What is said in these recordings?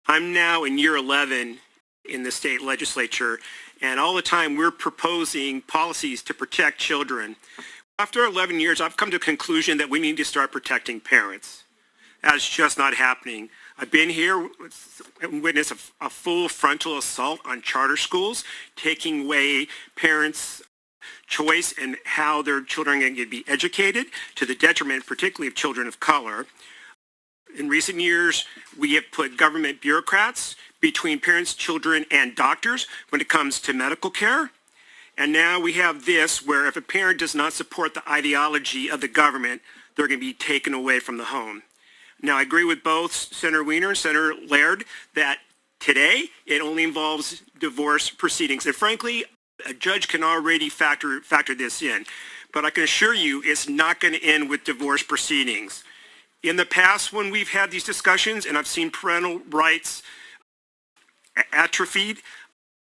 I'm now in year 11 in the state legislature, and all the time we're proposing policies to protect children. After 11 years, I've come to a conclusion that we need to start protecting parents. That's just not happening. I've been here and witnessed a full frontal assault on charter schools, taking away parents' choice in how their children are going to be educated, to the detriment particularly of children of color. In recent years, we have put government bureaucrats between parents, children, and doctors when it comes to medical care. And now we have this, where if a parent does not support the ideology of the government, they're going to be taken away from the home. Now, I agree with both Senator Wiener and Senator Laird that today it only involves divorce proceedings. And frankly, a judge can already factor this in. But I can assure you it's not going to end with divorce proceedings. In the past, when we've had these discussions and I've seen parental rights atrophied,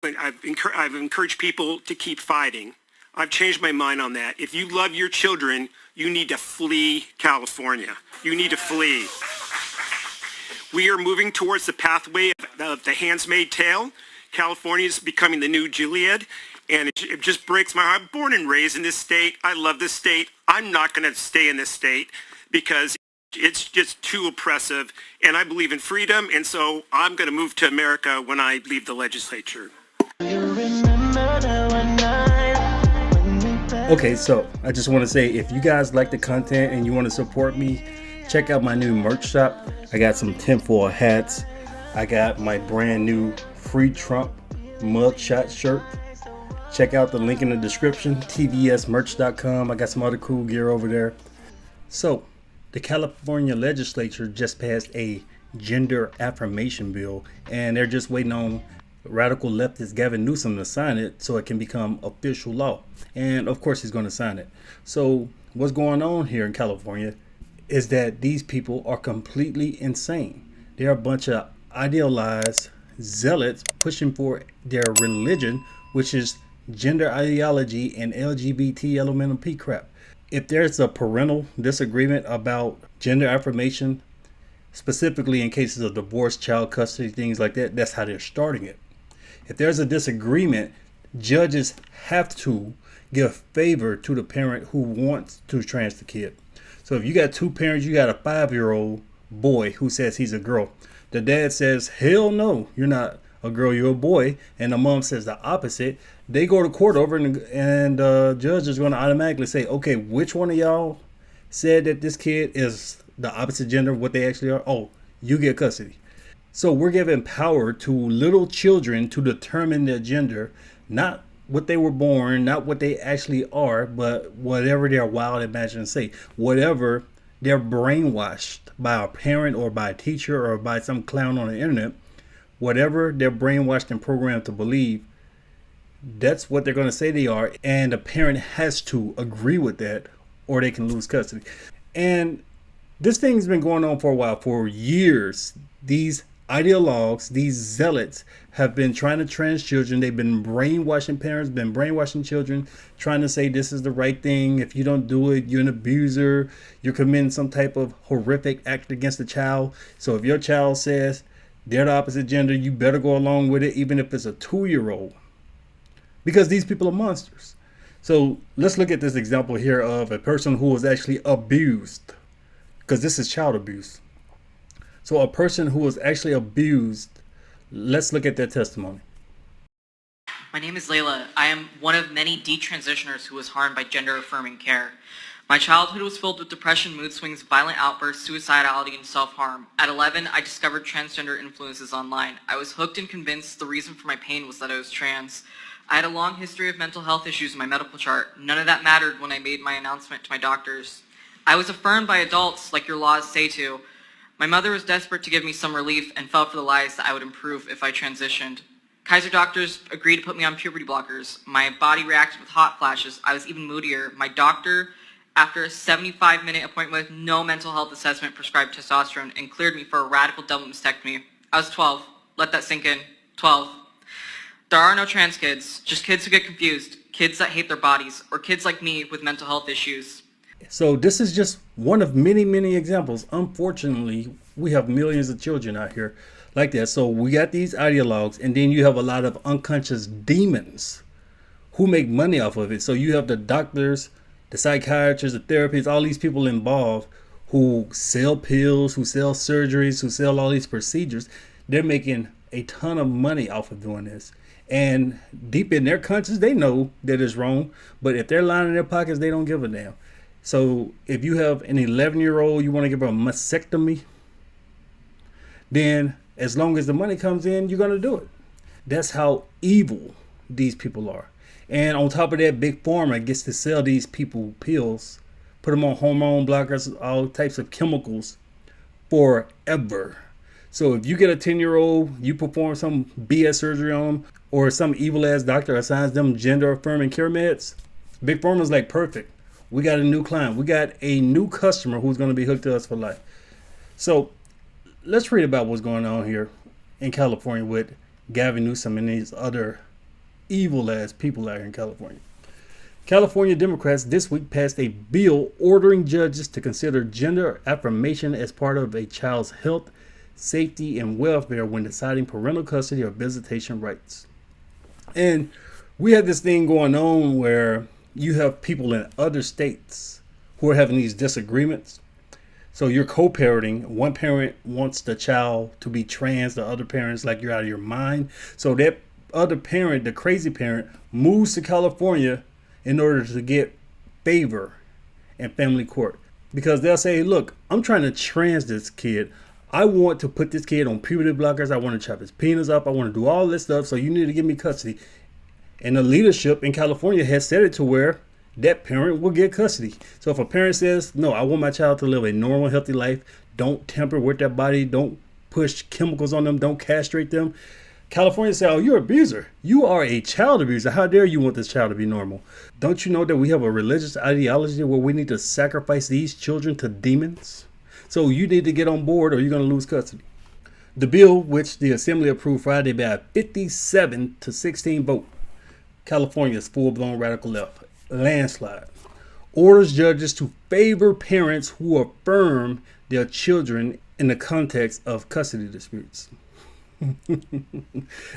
I've encouraged people to keep fighting. I've changed my mind on that. If you love your children, you need to flee California. You need to flee. We are moving towards the pathway of the Handmaid's Tale. California is becoming the new Gilead, and it just breaks my heart. I'm born and raised in this state. I love this state. I'm not going to stay in this state because it's just too oppressive, and I believe in freedom, and so I'm going to move to America when I leave the legislature. Okay, so I just want to say, if you guys like the content and you want to support me, check out my new merch shop. I got some tinfoil hats. I got my brand new Free Trump mugshot shirt. Check out the link in the description, tvsmerch.com. I got some other cool gear over there. So, the California legislature just passed a gender affirmation bill, and they're just waiting on radical leftist Gavin Newsom to sign it so it can become official law. And of course he's going to sign it. So what's going on here in California is that these people are completely insane. They're a bunch of idealized zealots pushing for their religion, which is gender ideology and LGBT elemental P crap. If there's a parental disagreement about gender affirmation, specifically in cases of divorce, child custody, things like that, that's how they're starting it. If there's a disagreement, judges have to give favor to the parent who wants to trans the kid. So if you got two parents, you got a 5-year-old boy who says he's a girl. The dad says, hell no, you're not a girl, you're a boy. And the mom says the opposite. They go to court over and the judge is going to automatically say, okay, which one of y'all said that this kid is the opposite gender of what they actually are? Oh, you get custody. So we're giving power to little children to determine their gender, not what they were born, not what they actually are, but whatever their wild imagination say, whatever they're brainwashed by a parent or by a teacher or by some clown on the internet, whatever they're brainwashed and programmed to believe, that's what they're going to say they are. And the parent has to agree with that or they can lose custody. And this thing's been going on for a while, for years. These ideologues, these zealots have been trying to trans children. They've been brainwashing parents, been brainwashing children, trying to say this is the right thing. If you don't do it, you're an abuser. You're committing some type of horrific act against the child. So if your child says they're the opposite gender, you better go along with it, even if it's a 2-year-old. Because these people are monsters. So let's look at this example here of a person who was actually abused, because this is child abuse. So a person who was actually abused, let's look at their testimony. My name is Layla. I am one of many detransitioners who was harmed by gender-affirming care. My childhood was filled with depression, mood swings, violent outbursts, suicidality, and self-harm. At 11, I discovered transgender influences online. I was hooked and convinced the reason for my pain was that I was trans. I had a long history of mental health issues in my medical chart. None of that mattered when I made my announcement to my doctors. I was affirmed by adults like your laws say to. My mother was desperate to give me some relief and fell for the lies that I would improve if I transitioned. Kaiser doctors agreed to put me on puberty blockers. My body reacted with hot flashes. I was even moodier. My doctor, after a 75-minute appointment with no mental health assessment, prescribed testosterone and cleared me for a radical double mastectomy. I was 12. Let that sink in. 12. There are no trans kids, just kids who get confused, kids that hate their bodies, or kids like me with mental health issues. So this is just one of many, many examples. Unfortunately, we have millions of children out here like that. So we got these ideologues, and then you have a lot of unconscious demons who make money off of it. So you have the doctors, the psychiatrists, the therapists, all these people involved who sell pills, who sell surgeries, who sell all these procedures. They're making a ton of money off of doing this. And deep in their conscience, they know that it's wrong. But if they're lining their pockets, they don't give a damn. So if you have an 11-year-old, you want to give her a mastectomy, then as long as the money comes in, you're going to do it. That's how evil these people are. And on top of that, Big Pharma gets to sell these people pills, put them on hormone blockers, all types of chemicals forever. So if you get a 10-year-old, you perform some BS surgery on them, or some evil ass doctor assigns them gender affirming cure meds, Big Pharma's like, perfect. We got a new client. We got a new customer who's going to be hooked to us for life. So let's read about what's going on here in California with Gavin Newsom and these other evil ass people out here in California. California Democrats this week passed a bill ordering judges to consider gender affirmation as part of a child's health, safety, and welfare when deciding parental custody or visitation rights. And we have this thing going on where you have people in other states who are having these disagreements. So you're co-parenting. One parent wants the child to be trans. The other parent's like, you're out of your mind. So that other parent, the crazy parent, moves to California in order to get favor in family court. Because they'll say, look, I'm trying to trans this kid. I want to put this kid on puberty blockers. I want to chop his penis up. I want to do all this stuff. So you need to give me custody. And the leadership in California has set it to where that parent will get custody. So if a parent says, no, I want my child to live a normal, healthy life, don't tamper with their body, don't push chemicals on them, don't castrate them, California says, oh, you're an abuser. You are a child abuser. How dare you want this child to be normal? Don't you know that we have a religious ideology where we need to sacrifice these children to demons? So you need to get on board or you're going to lose custody. The bill, which the Assembly approved Friday by a 57-16 vote, California's full-blown radical left landslide, orders judges to favor parents who affirm their children in the context of custody disputes.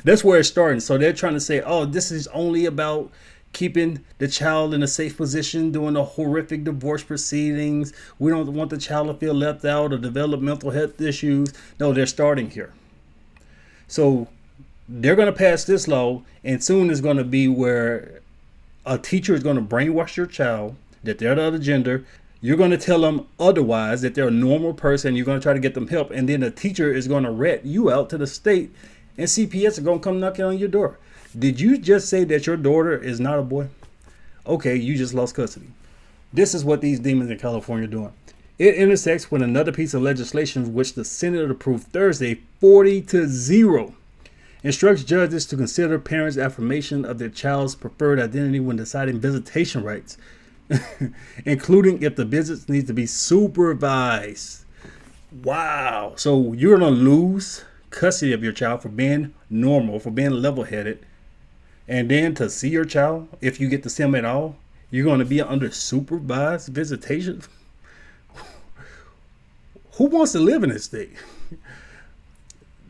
That's where it's starting. So they're trying to say, oh, this is only about keeping the child in a safe position during the horrific divorce proceedings. We don't want the child to feel left out or develop mental health issues. No, they're starting here. So they're going to pass this law, and soon it's going to be where a teacher is going to brainwash your child that they're the other gender. You're going to tell them otherwise, that they're a normal person. You're going to try to get them help. And then the teacher is going to rat you out to the state, and CPS are going to come knocking on your door. Did you just say that your daughter is not a boy? Okay, you just lost custody. This is what these demons in California are doing. It intersects with another piece of legislation which the Senate approved Thursday, 40-0. Instructs judges to consider parents' affirmation of their child's preferred identity when deciding visitation rights, including if the visits need to be supervised. Wow. So you're going to lose custody of your child for being normal, for being level-headed. And then to see your child, if you get to see them at all, you're going to be under supervised visitation. Who wants to live in this state?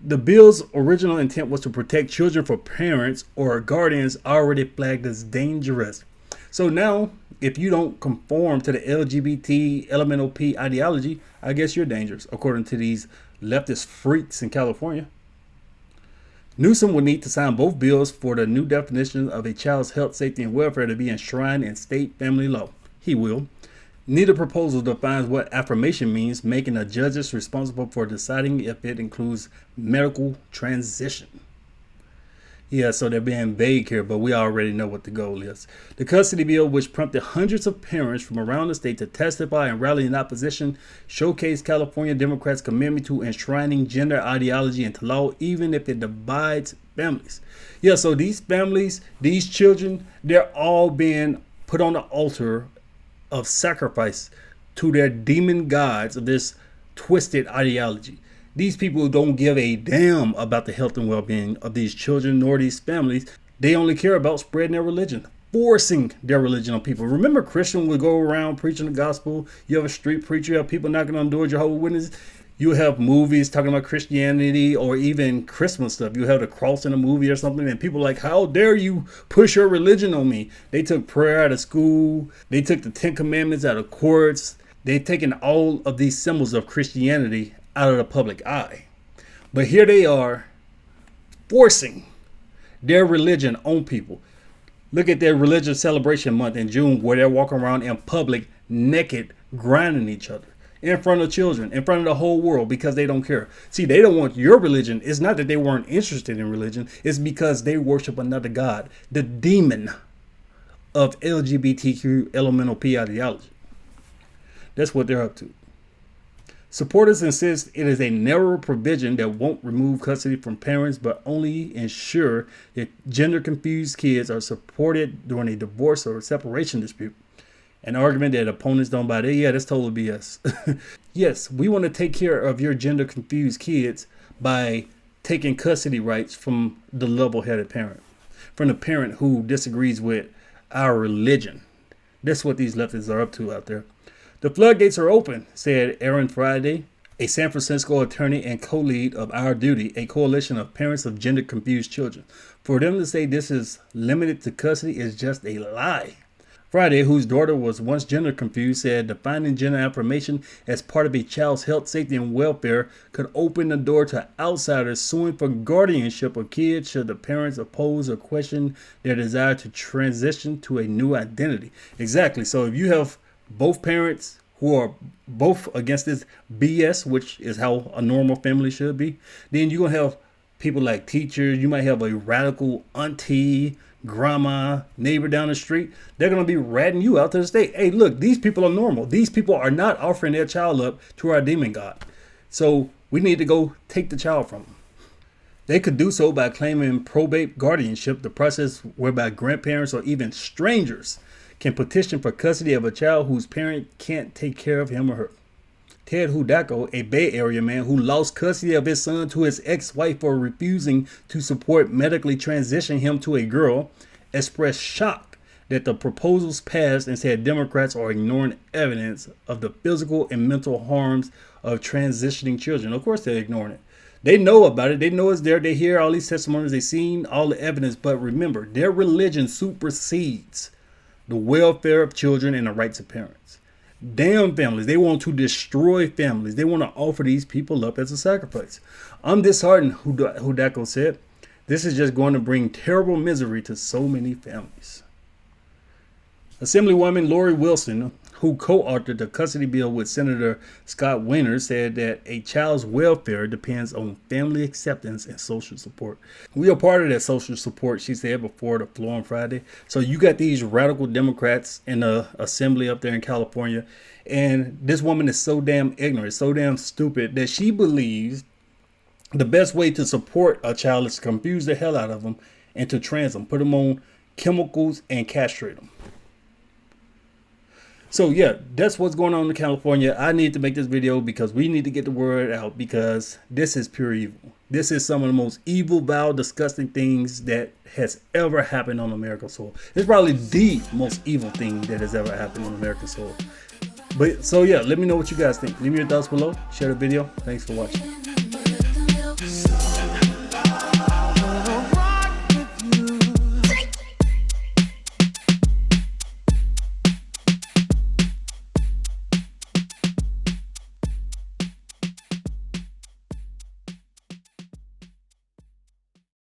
The bill's original intent was to protect children from parents or guardians already flagged as dangerous. So now, if you don't conform to the LGBT, LMNOP ideology, I guess you're dangerous, according to these leftist freaks in California. Newsom will need to sign both bills for the new definition of a child's health, safety, and welfare to be enshrined in state family law. He will. Neither proposal defines what affirmation means, making the judges responsible for deciding if it includes medical transition. Yeah, so they're being vague here, but we already know what the goal is. The custody bill, which prompted hundreds of parents from around the state to testify and rally in opposition, showcased California Democrats' commitment to enshrining gender ideology into law, even if it divides families. Yeah, so these families, these children, they're all being put on the altar of sacrifice to their demon gods of this twisted ideology. These people don't give a damn about the health and well-being of these children nor these families. They only care about spreading their religion, forcing their religion on people. Remember, Christian would go around preaching the gospel. You have a street preacher, you have people knocking on doors, Jehovah's Witnesses. You have movies talking about Christianity or even Christmas stuff. You have the cross in a movie or something, and people are like, how dare you push your religion on me? They took prayer out of school. They took the 10 Commandments out of courts. They've taken all of these symbols of Christianity out of the public eye. But here they are forcing their religion on people. Look at their religious celebration month in June, where they're walking around in public naked, grinding each other in front of children, in front of the whole world, because they don't care. See, they don't want your religion. It's not that they weren't interested in religion. It's because they worship another God, the demon of LGBTQ elemental P ideology. That's what they're up to. Supporters insist it is a narrow provision that won't remove custody from parents, but only ensure that gender-confused kids are supported during a divorce or separation dispute. An argument that opponents don't buy. Yeah, that's total BS. Yes, we want to take care of your gender-confused kids by taking custody rights from the level-headed parent, from the parent who disagrees with our religion. That's what these leftists are up to out there. The floodgates are open, said Aaron Friday, a San Francisco attorney and co-lead of Our Duty, a coalition of parents of gender-confused children. For them to say this is limited to custody is just a lie. Friday, whose daughter was once gender confused, said defining gender affirmation as part of a child's health, safety, and welfare could open the door to outsiders suing for guardianship of kids should the parents oppose or question their desire to transition to a new identity. Exactly. So if you have both parents who are both against this BS, which is how a normal family should be, then you're going to have people like teachers. You might have a radical auntie, grandma, neighbor down the street. They're going to be ratting you out to the state. Hey, look, these people are normal. These people are not offering their child up to our demon god. So we need to go take the child from them. They could do so by claiming probate guardianship, the process whereby grandparents or even strangers can petition for custody of a child whose parent can't take care of him or her. Ted Hudako, a Bay Area man who lost custody of his son to his ex-wife for refusing to support medically transition him to a girl, expressed shock that the proposals passed and said Democrats are ignoring evidence of the physical and mental harms of transitioning children. Of course they're ignoring it. They know about it. They know it's there. They hear all these testimonies. They've seen all the evidence. But remember, their religion supersedes the welfare of children and the rights of parents. Damn families. They want to destroy families. They want to offer these people up as a sacrifice. I'm disheartened, Hudako said. This is just going to bring terrible misery to so many families. Assemblywoman Lori Wilson, who co-authored the custody bill with Senator Scott Wiener, said that a child's welfare depends on family acceptance and social support. We are part of that social support, she said before the floor on Friday. So you got these radical Democrats in the assembly up there in California, and this woman is so damn ignorant, so damn stupid that she believes the best way to support a child is to confuse the hell out of them and to trans them, put them on chemicals and castrate them. So yeah, that's what's going on in California. I need to make this video because we need to get the word out, because this is pure evil. This is some of the most evil, vile, disgusting things that has ever happened on American soil. It's probably the most evil thing that has ever happened on American soil. But so yeah, let me know what you guys think. Leave me your thoughts below. Share the video. Thanks for watching.